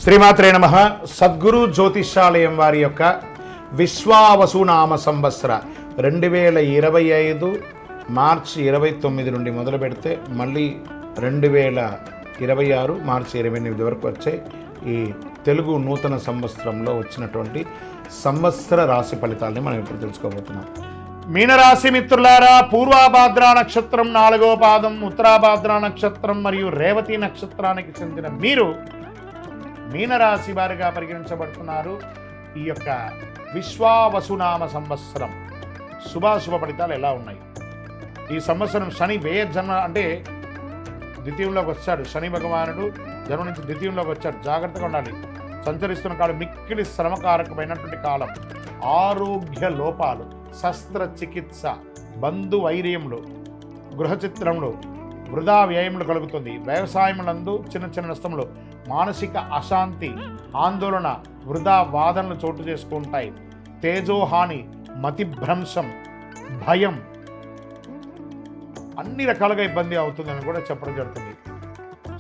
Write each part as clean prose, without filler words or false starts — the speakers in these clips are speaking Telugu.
శ్రీమాత్రే నమః. సద్గురు జ్యోతిషాలయం వారి యొక్క విశ్వావసునామ సంవత్సర 2025 మార్చి 29 నుండి మొదలు పెడితే మళ్ళీ 2026 మార్చి 28 వరకు వచ్చే ఈ తెలుగు నూతన సంవత్సరంలో వచ్చినటువంటి సంవత్సర రాశి ఫలితాలని మనం ఇప్పుడు తెలుసుకోబోతున్నాం. మీనరాశి మిత్రులారా, పూర్వాభాద్ర నక్షత్రం 4వ పాదం, ఉత్తరాభాద్ర నక్షత్రం మరియు రేవతి నక్షత్రానికి చెందిన మీరు మీనరాశి వారిగా పరిగణించబడుతున్నారు. ఈ యొక్క విశ్వావసునామ సంవత్సరం శుభాశుభ ఫలితాలు ఎలా ఉన్నాయి? ఈ సంవత్సరం శని వ్యయ జన్మ అంటే ద్వితీయంలోకి వచ్చాడు. శని భగవానుడు జన్మ నుంచి ద్వితీయంలోకి వచ్చాడు. జాగ్రత్తగా ఉండాలి. సంచరిస్తున్న కాలం మిక్కిలి శ్రమకారకమైనటువంటి కాలం. ఆరోగ్య లోపాలు, శస్త్రచికిత్స, బంధు వైర్యములు, గృహచిత్రములు, వృధా వ్యయములు కలుగుతుంది. వ్యవసాయములందు చిన్న చిన్న నష్టములు, మానసిక అశాంతి, ఆందోళన, వృధా వాదనలు చోటు చేసుకుంటాయి. తేజోహాని, మతిభ్రంశం, భయం, అన్ని రకాలుగా ఇబ్బంది అవుతుందని కూడా చెప్పడం జరుగుతుంది.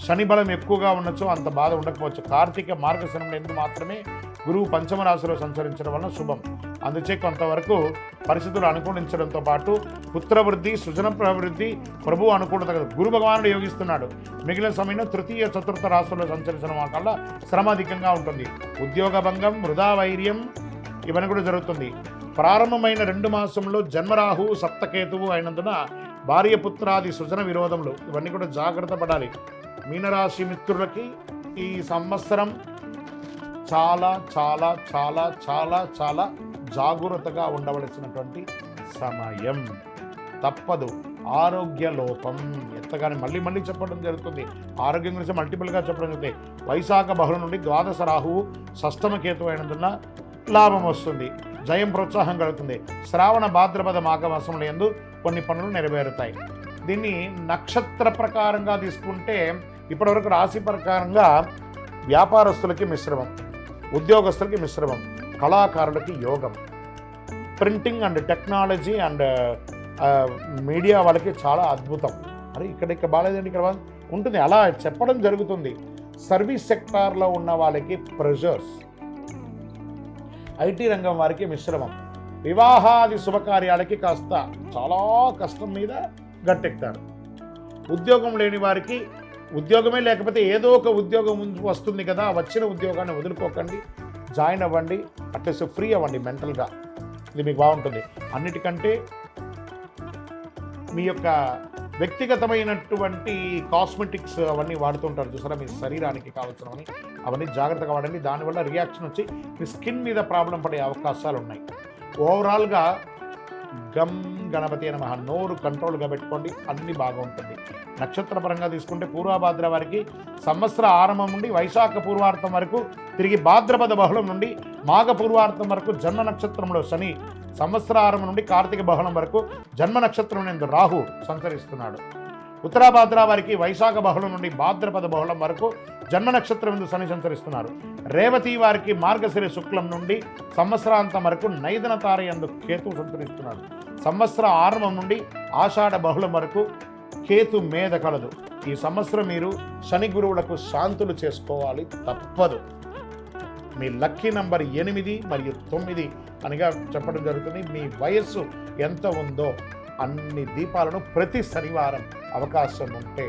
శని బలం ఎక్కువగా ఉండొచ్చు, అంత బాధ ఉండకపోవచ్చు. కార్తీక మార్గశిరంలో ఎందు మాత్రమే గురువు పంచమ రాశిలో సంచరించడం వలన శుభం. అందుచే కొంతవరకు పరిస్థితులు అనుకూలించడంతో పాటు పుత్రవృద్ధి, సృజన ప్రవృద్ధి, ప్రభు అనుకూలత, గురు భగవానుడు యోగిస్తున్నాడు. మిగిలిన సమయంలో తృతీయ చతుర్థ రాశుల్లో సంచరించడం వల్ల శ్రమ అధికంగా ఉంటుంది. ఉద్యోగ భంగం, వృధా వైర్యం ఇవన్నీ కూడా జరుగుతుంది. ప్రారంభమైన 2 మాసంలో జన్మరాహు సప్తకేతువు అయినందున భార్య పుత్రాది సృజన విరోధములు ఇవన్నీ కూడా జాగ్రత్త పడాలి. మీనరాశి మిత్రులకి ఈ సంవత్సరం చాలా చాలా చాలా చాలా చాలా జాగ్రత్తగా ఉండవలసినటువంటి సమయం. తప్పదు. ఆరోగ్య లోపం ఎంతగానే మళ్ళీ మళ్ళీ చెప్పడం జరుగుతుంది. ఆరోగ్యం గురించి మల్టిపుల్గా చెప్పడం జరుగుతుంది. వైశాఖ బహుళ నుండి ద్వాదశ రాహువు షష్టమ కేతు అయినందున లాభం వస్తుంది. జయం ప్రోత్సాహం కలుగుతుంది. శ్రావణ భాద్రపద మాఘమాసంలో యందు కొన్ని పనులు నెరవేరుతాయి. దీన్ని నక్షత్ర ప్రకారంగా తీసుకుంటే ఇప్పటివరకు రాశి ప్రకారంగా వ్యాపారస్తులకి మిశ్రమం, ఉద్యోగస్తులకి మిశ్రమం, కళాకారులకి యోగం, printing and technology and media వాళ్ళకి చాలా అద్భుతం. అరే ఇక్కడ బాగాలేదండి, ఇక్కడ ఉంటుంది, అలా చెప్పడం జరుగుతుంది. సర్వీస్ సెక్టార్లో ఉన్న వాళ్ళకి ప్రెషర్స్, ఐటీ రంగం వారికి మిశ్రమం, వివాహాది శుభకార్యాలకి కాస్త చాలా కష్టం మీద గట్టెక్తారు. ఉద్యోగం లేని వారికి ఉద్యోగమే లేకపోతే ఏదో ఒక ఉద్యోగం వస్తుంది కదా, వచ్చిన ఉద్యోగాన్ని వదులుకోకండి, జాయిన్ అవ్వండి, అట్లీస్ట్ ఫ్రీ అవ్వండి మెంటల్గా. ఇది మీకు బాగుంటుంది. అన్నిటికంటే మీ యొక్క వ్యక్తిగతమైనటువంటి కాస్మెటిక్స్ అవన్నీ వాడుతుంటారు చూసారా, మీ శరీరానికి కావాల్సినవని అవన్నీ జాగ్రత్తగా వాడండి. దానివల్ల రియాక్షన్ వచ్చి మీ స్కిన్ మీద ప్రాబ్లం పడే అవకాశాలు ఉన్నాయి. ఓవరాల్గా గం గణపతి నమః, నోరు కంట్రోల్గా పెట్టుకోండి, అన్ని బాగా ఉంటుంది. నక్షత్రపరంగా తీసుకుంటే పూర్వభాద్ర వారికి సంవత్సర ఆరంభం నుండి వైశాఖ పూర్వార్థం వరకు, తిరిగి భాద్రపద బహుళం నుండి మాఘ పూర్వార్థం వరకు జన్మ నక్షత్రంలో శని, సంవత్సర ఆరంభం నుండి కార్తీక బహుళం వరకు జన్మ నక్షత్రం నందు రాహు సంచరిస్తున్నాడు. ఉత్తరాభాద్ర వారికి వైశాఖ బహుళం నుండి భాద్రపద బహుళం వరకు జన్మ నక్షత్రం నందు శని సంచరిస్తున్నారు. రేవతి వారికి మార్గశిర శుక్లం నుండి సంవత్సరాంతం వరకు నైదన తార యందు కేతు సంచరిస్తున్నాడు. సంవత్సర ఆరంభం నుండి ఆషాఢ బహుళం వరకు కేతు మేధ కలదు. ఈ సంవత్సరం మీరు శని గురువులకు శాంతులు చేసుకోవాలి, తప్పదు. మీ లక్కీ నంబర్ 8 మరియు 9 అనిగా చెప్పడం జరుగుతుంది. మీ వయస్సు ఎంత ఉందో అన్ని దీపాలను ప్రతి శనివారం అవకాశం ఉంటే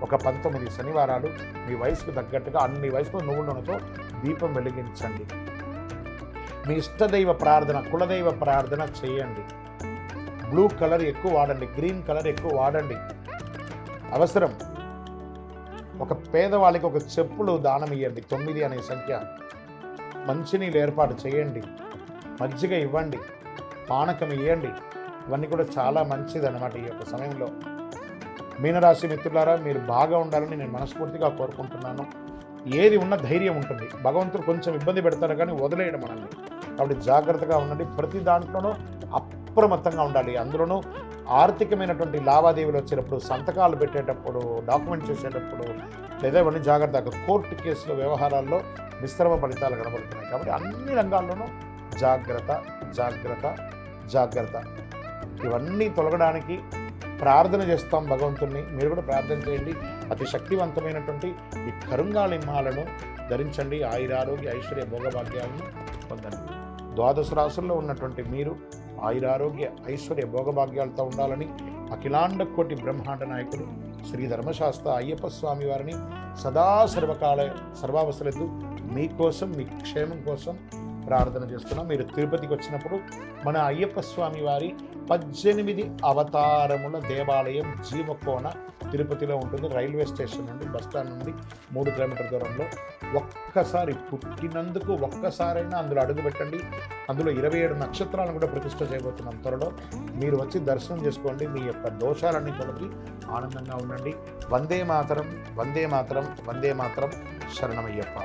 ఒక 19 శనివారాలు మీ వయసుకు తగ్గట్టుగా అన్ని వయసులో నువ్వుల నూనెతో దీపం వెలిగించండి. మీ ఇష్టదైవ ప్రార్థన, కులదైవ ప్రార్థన చేయండి. బ్లూ కలర్ ఎక్కువ వాడండి, గ్రీన్ కలర్ ఎక్కువ వాడండి. అవసరం. ఒక పేదవాళ్ళకి ఒక చెప్పులు దానం ఇవ్వండి, 9 అనే సంఖ్య. మంచినీళ్ళు ఏర్పాటు చేయండి, మజ్జిగ ఇవ్వండి, పానకం ఇవ్వండి. ఇవన్నీ కూడా చాలా మంచిది అన్నమాట ఈ యొక్క సమయంలో. మీనరాశి మిత్రులారా, మీరు బాగా ఉండాలని నేను మనస్ఫూర్తిగా కోరుకుంటున్నాను. ఏది ఉన్న ధైర్యం ఉంటుంది. భగవంతుడు కొంచెం ఇబ్బంది పెడతారు కానీ వదిలేయడం మనల్ని. కాబట్టి జాగ్రత్తగా ఉండండి. ప్రతి దాంట్లోనూ అప్రమత్తంగా ఉండాలి. అందులోనూ ఆర్థికమైనటువంటి లావాదేవీలు వచ్చేటప్పుడు, సంతకాలు పెట్టేటప్పుడు, డాక్యుమెంట్ చేసేటప్పుడు లేదా ఇవన్నీ జాగ్రత్తగా. కోర్టు కేసుల వ్యవహారాల్లో మిశ్రమ ఫలితాలు కనబడుతున్నాయి. కాబట్టి అన్ని రంగాల్లోనూ జాగ్రత్త జాగ్రత్త జాగ్రత్త. ఇవన్నీ తొలగడానికి ప్రార్థన చేస్తాం భగవంతుణ్ణి. మీరు కూడా ప్రార్థన చేయండి. అతి శక్తివంతమైనటువంటి ఈ కరుంగాళి మాలను ధరించండి. ఆయురారోగ్య ఐశ్వర్య భోగభాగ్యాలను పొందండి. ద్వాదశ రాశుల్లో ఉన్నటువంటి మీరు ఆయురారోగ్య ఐశ్వర్య భోగభాగ్యాలతో ఉండాలని అఖిలాండ కోటి బ్రహ్మాండ నాయకుడు శ్రీ ధర్మశాస్త్ర అయ్యప్ప స్వామి వారిని సదా సర్వావసరద్దు మీకోసం, మీ క్షేమం కోసం ప్రార్థన చేస్తున్నాం. మీరు తిరుపతికి వచ్చినప్పుడు మన అయ్యప్ప స్వామి వారి 18 అవతారముల దేవాలయం జీవకోన తిరుపతిలో ఉంటుంది. రైల్వే స్టేషన్ నుండి, బస్టాండ్ నుండి 3 కిలోమీటర్ల దూరంలో. ఒక్కసారి పుట్టినందుకు ఒక్కసారైనా అందులో అడుగు పెట్టండి. అందులో 27 నక్షత్రాలను కూడా ప్రతిష్ఠ చేయబోతున్నాం త్వరలో. మీరు వచ్చి దర్శనం చేసుకోండి. మీ యొక్క దోషాలన్నీ తొలగి ఆనందంగా ఉండండి. వందే మాతరం, వందే మాతరం, వందే మాతరం. శరణమయ్యప్ప.